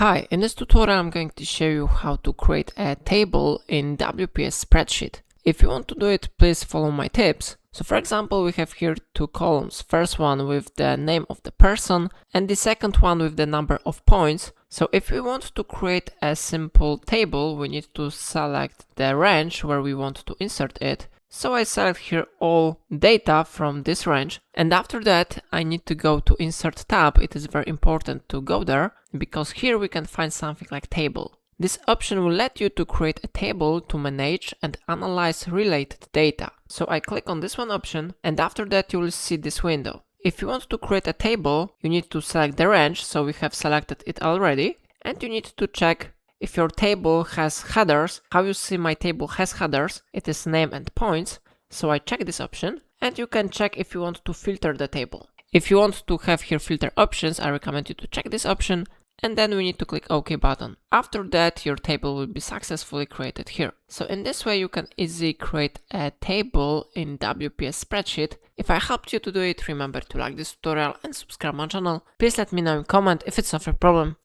Hi, in this tutorial I'm going to show you how to create a table in WPS Spreadsheet. If you want to do it, please follow my tips. So for example, we have here two columns. First one with the name of the person and the second one with the number of points. So if we want to create a simple table, we need to select the range where we want to insert it. So I select here all data from this range, and after that I need to go to Insert tab. It is very important to go there because here we can find something like table. This option will let you to create a table to manage and analyze related data. So I click on this one option, and after that you will see this window. If you want to create a table, you need to select the range, so we have selected it already, and you need to check if your table has headers. How you see my table has headers, it is name and points. So I check this option, and you can check if you want to filter the table. If you want to have here filter options, I recommend you to check this option, and then we need to click OK button. After that, your table will be successfully created here. So in this way, you can easily create a table in WPS Spreadsheet. If I helped you to do it, remember to like this tutorial and subscribe my channel. Please let me know in comment if it's not a problem.